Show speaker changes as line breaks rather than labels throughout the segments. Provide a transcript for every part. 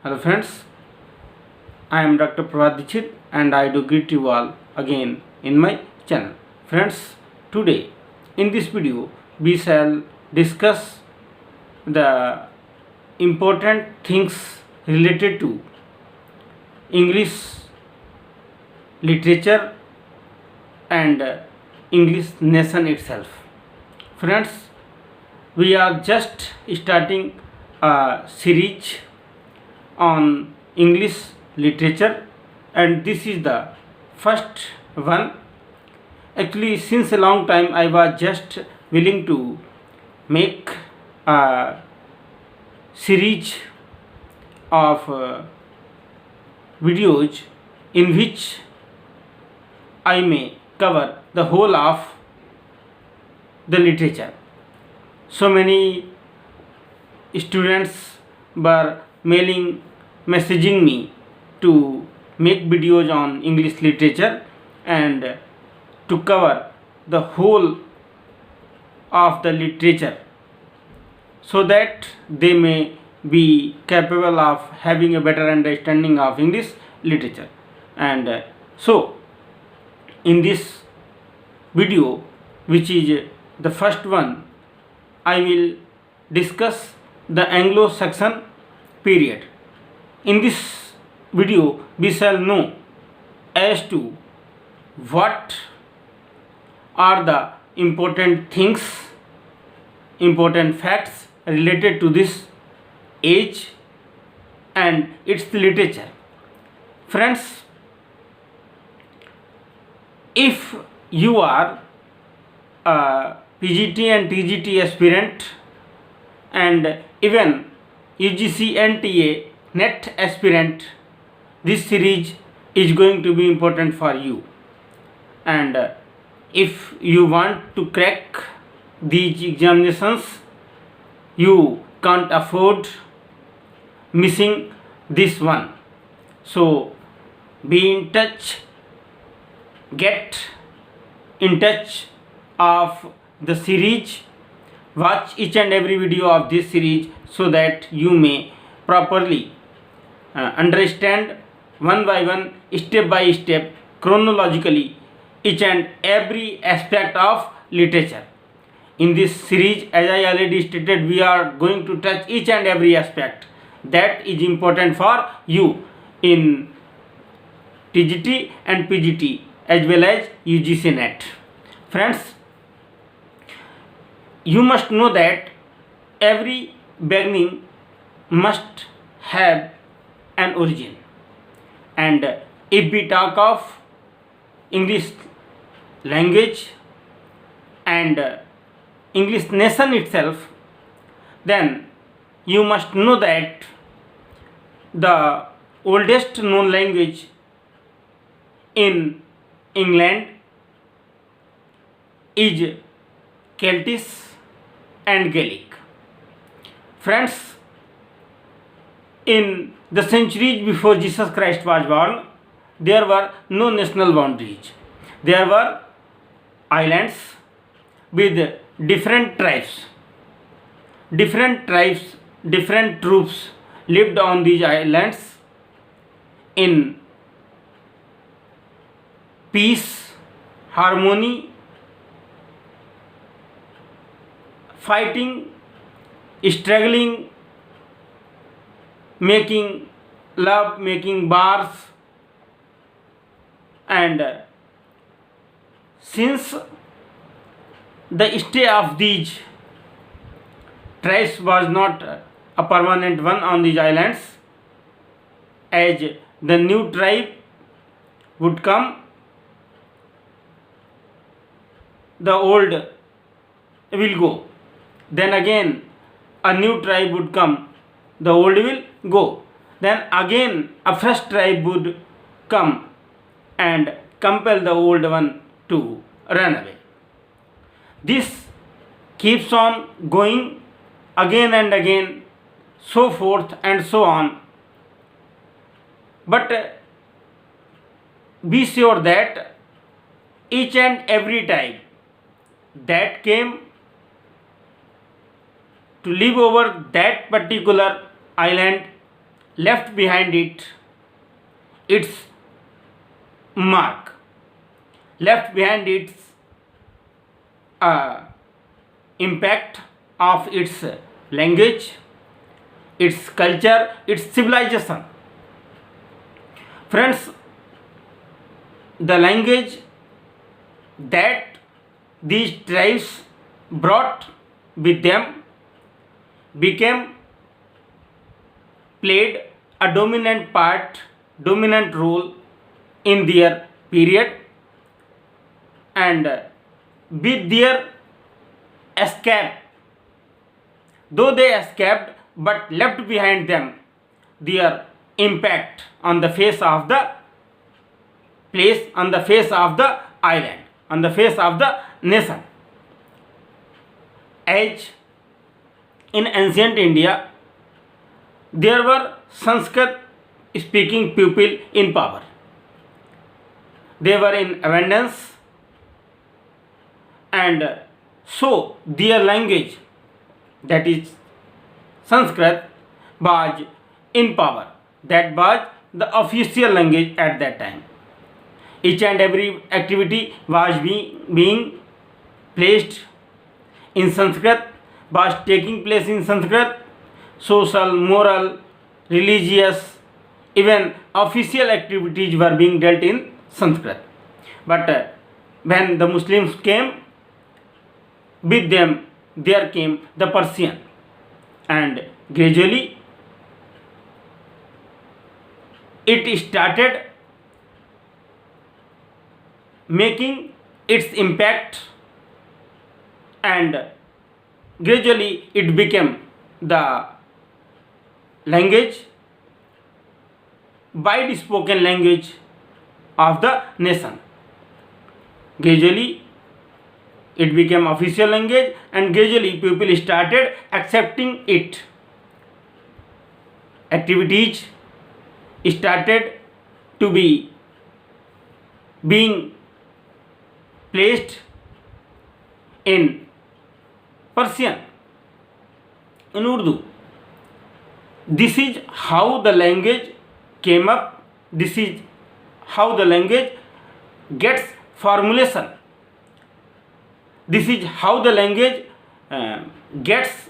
Hello friends, I am Dr. Prabhat Dixit and I do greet you all again in my channel. Friends, today in this video we shall discuss the important things related to English literature and English nation itself. Friends, we are just starting a series on English literature and this is the first one. Actually, since a long time I was just willing to make a series of videos in which I may cover the whole of the literature. So many students were messaging me to make videos on English literature and to cover the whole of the literature so that they may be capable of having a better understanding of English literature. And so in this video, which is the first one, I will discuss the Anglo-Saxon period. In this video we shall know as to what are the important things, important facts related to this age and its literature. Friends, if you are a PGT and TGT aspirant and even UGC NTA NET aspirant, this series is going to be important for you. And if you want to crack these examinations, you can't afford missing this one. So be in touch, get in touch of the series, watch each and every video of this series so that you may properly understand one by one, step by step, chronologically each and every aspect of literature. In this series, as I already stated, we are going to touch each and every aspect that is important for you in TGT and PGT as well as UGC NET. Friends, you must know that every beginning must have an origin, and if we talk of English language and English nation itself, then you must know that the oldest known language in England is Celtic and Gaelic. Friends, in the centuries before Jesus Christ was born, there were no national boundaries. There were islands with different tribes. Different tribes, different troops lived on these islands in peace, harmony, fighting, struggling, making love, making wars. And since the stay of these tribes was not a permanent one on these islands, as the new tribe would come, the old will go. Then again a new tribe would come, the old will go. Then again a fresh tribe would come and compel the old one to run away. This keeps on going again and again, so forth and so on. But be sure that each and every tribe that came to live over that particular island left behind its mark, left behind its impact of its language, its culture, its civilization. Friends, the language that these tribes brought with them played a dominant role in their period, and with their escape, though they escaped but left behind them their impact on the face of the place, on the face of the island, on the face of the nation. As in ancient India, there were Sanskrit speaking people in power. They were in abundance, and so their language, that is Sanskrit, was in power. That was the official language at that time. Each and every activity was being placed in Sanskrit, was taking place in Sanskrit. Social, moral, religious, even official activities were being dealt in Sanskrit. But when the Muslims came, with them there came the Persian, and gradually it started making its impact, and gradually it became the language, wide spoken language of the nation. Gradually it became official language, and gradually people started accepting it. Activities started to be being placed in Persian, in Urdu. This is how the language came up. This is how the language gets formulation. This is how the language gets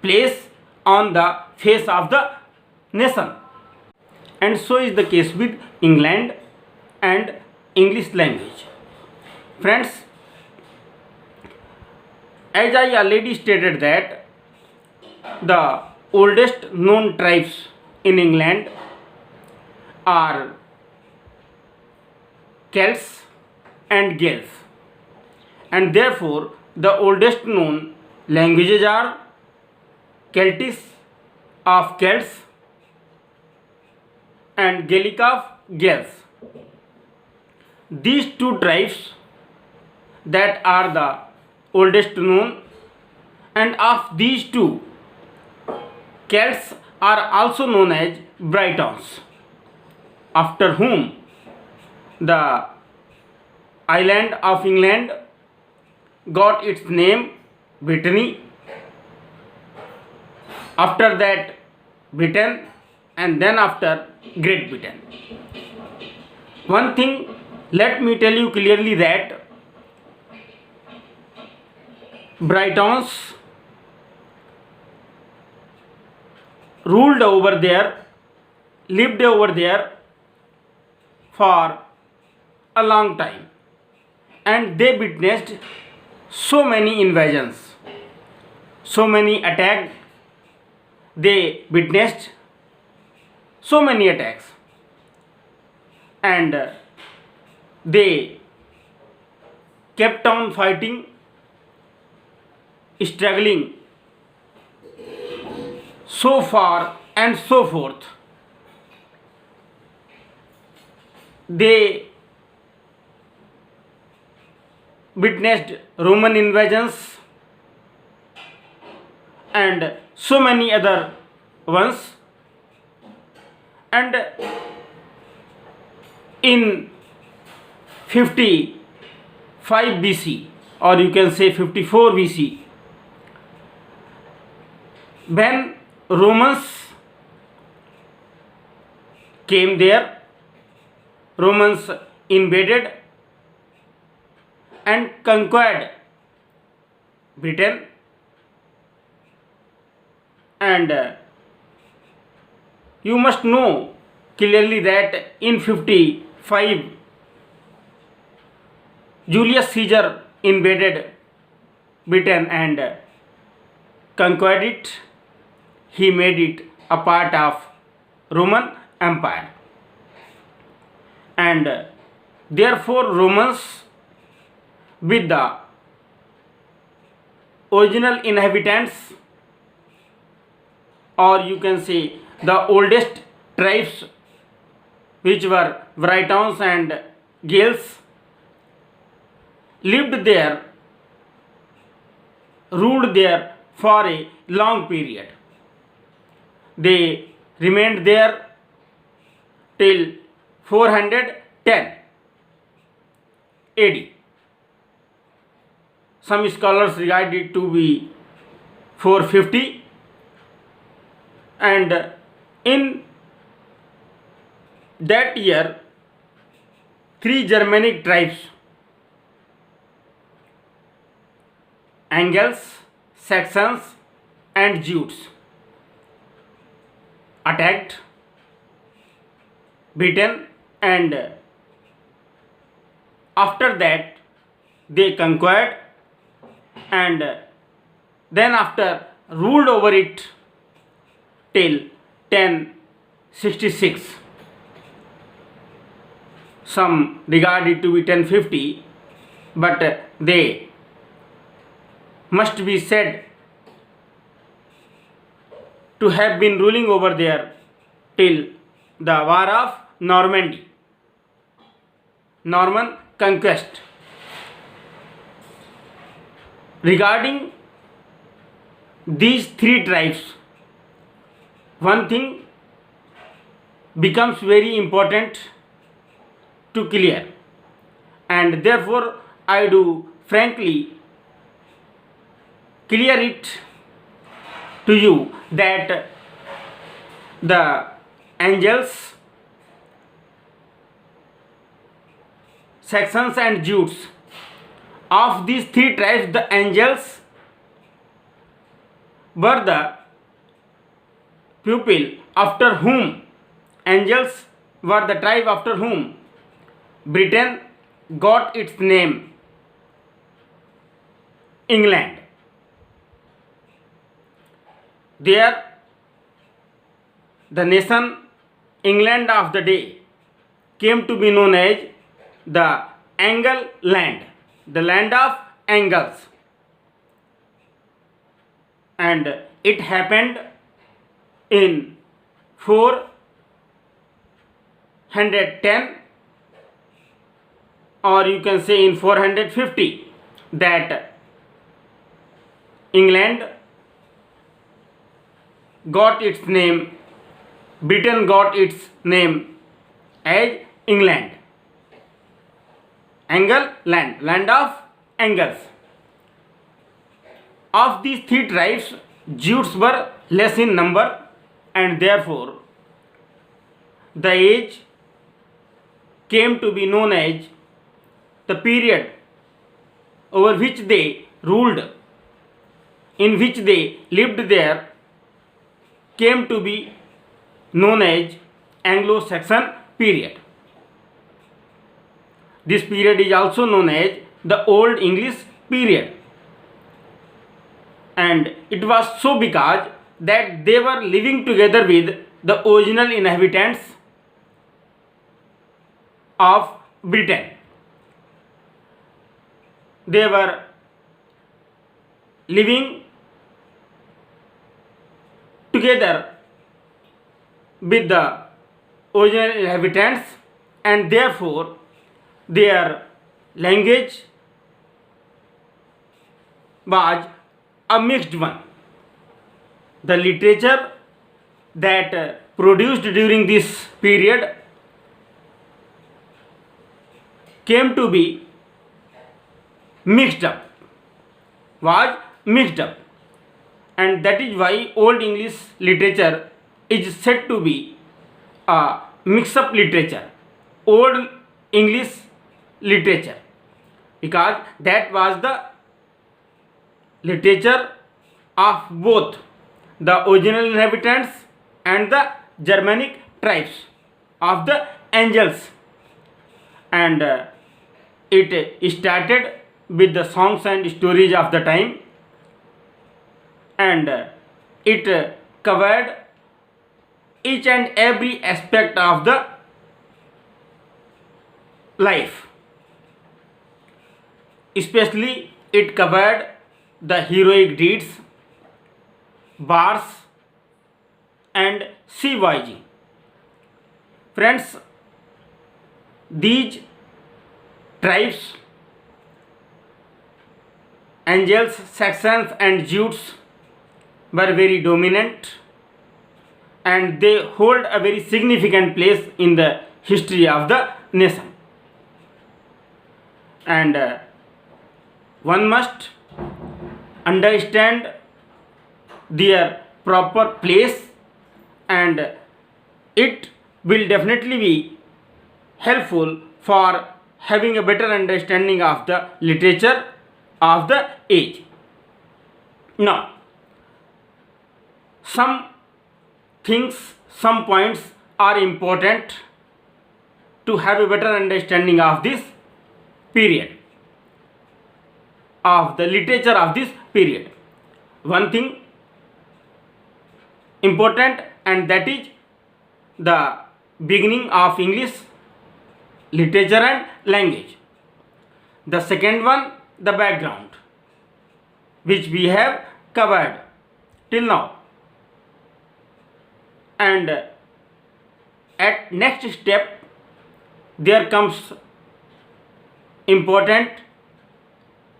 place on the face of the nation. And so is the case with England and English language. Friends, as I already stated that the oldest known tribes in England are Celts and Gaels, and therefore the oldest known languages are Celtic of Celts and Gaelic of Gaels. These two tribes that are the oldest known, and of these two, Celts are also known as Britons, after whom the island of England got its name Brittany. After that, Britain, and then after Great Britain. One thing, let me tell you clearly that Britons ruled over there, lived over there for a long time, and they witnessed so many invasions, so many attacks. They witnessed so many attacks, and they kept on fighting, struggling, so far and so forth. They witnessed Roman invasions and so many other ones, and in 55 BC, or you can say 54 BC, when Romans came there. Romans invaded and conquered Britain, and you must know clearly that in 55 Julius Caesar invaded Britain and conquered it. He made it a part of Roman Empire, and therefore Romans, with the original inhabitants, or you can say the oldest tribes, which were Britons and Gales, lived there, ruled there for a long period. They remained there till 410 AD. Some scholars regard it to be 450, and in that year, three Germanic tribes, Angles, Saxons, and Jutes, attacked Britain, and after that they conquered, and then after ruled over it till 1066. Some regard it to be 1050, but they must be said to have been ruling over there till the War of Normandy, Norman conquest. Regarding these three tribes, one thing becomes very important to clear, and therefore I do frankly clear it to you that the Angles, Saxons, and Jutes, of these three tribes, the Angles were the people after whom, Angles were the tribe after whom Britain got its name, England. There, the nation England of the day came to be known as the Angle land, the land of Angles, and it happened in 410, or you can say in 450, that England got its name, Britain got its name as England, Angle land, land of Angles. Of these three tribes, Jutes were less in number, and therefore the age came to be known as the period over which they ruled, in which they lived there, came to be known as Anglo-Saxon period. This period is also known as the Old English period, and it was so because that they were living together with the original inhabitants of Britain. They were living together with the original inhabitants, and therefore their language was a mixed one. The literature that produced during this period came to be mixed up, was mixed up, and that is why Old English literature is said to be a mix-up literature, old English literature, because that was the literature of both the original inhabitants and the Germanic tribes of the angels, and it started with the songs and stories of the time, and it covered each and every aspect of the life. Especially it covered the heroic deeds, wars, and sea voyaging. Friends, these tribes, angels, Saxons, and Jutes were very dominant, and they hold a very significant place in the history of the nation. And one must understand their proper place, and it will definitely be helpful for having a better understanding of the literature of the age. Now, some things, some points are important to have a better understanding of this period, of the literature of this period. One thing important, and that is the beginning of English literature and language. The second one, the background, which we have covered till now. And at next step, there comes important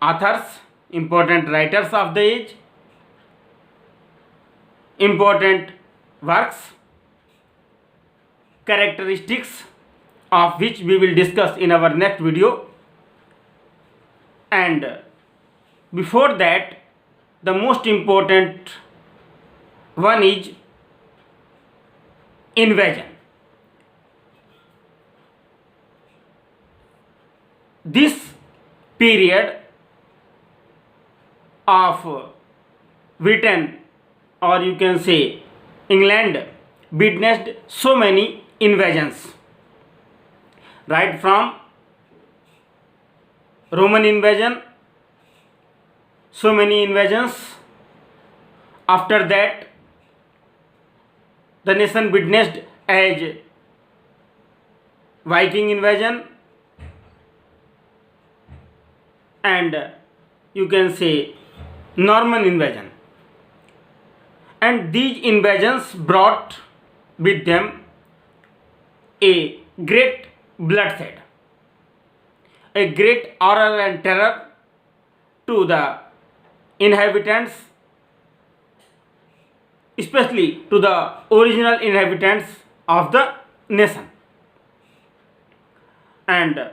authors, important writers of the age, important works, characteristics of which we will discuss in our next video. And before that, the most important one is invasion. This period of Britain, or you can say England, witnessed so many invasions, right from Roman invasion, so many invasions. After that, the nation witnessed as Viking invasion, and you can say Norman invasion. And these invasions brought with them a great bloodshed, a great horror and terror to the inhabitants, especially to the original inhabitants of the nation. And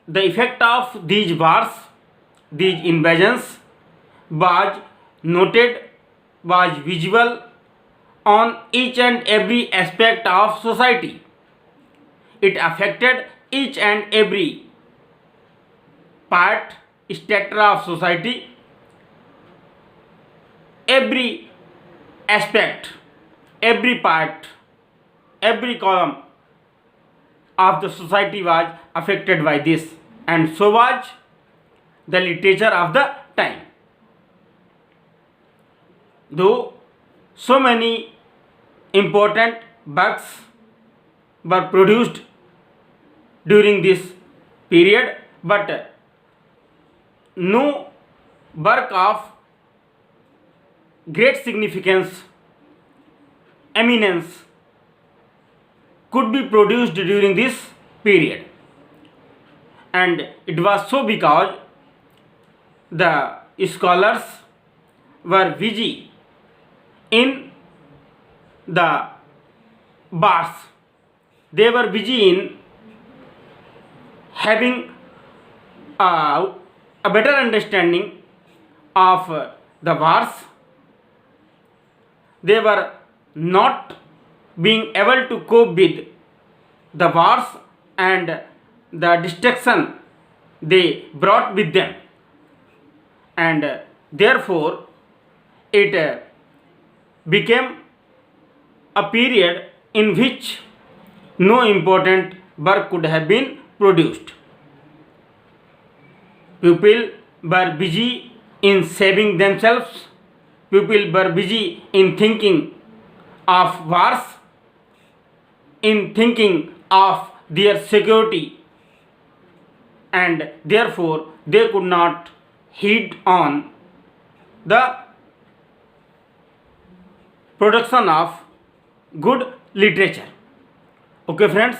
the effect of these wars, these invasions, was noted, was visible on each and every aspect of society. It affected each and every part, strata of society, every aspect, every part, every column of the society was affected by this, and so was the literature of the time. Though so many important works were produced during this period, but no work of great significance, eminence could be produced during this period. And it was so because the scholars were busy in the wars. They were busy in having a better understanding of the wars. They were not being able to cope with the wars and the destruction they brought with them, and therefore it became a period in which no important work could have been produced. People were busy in saving themselves. People were busy in thinking of wars, in thinking of their security, and therefore they could not heed on the production of good literature. Okay friends,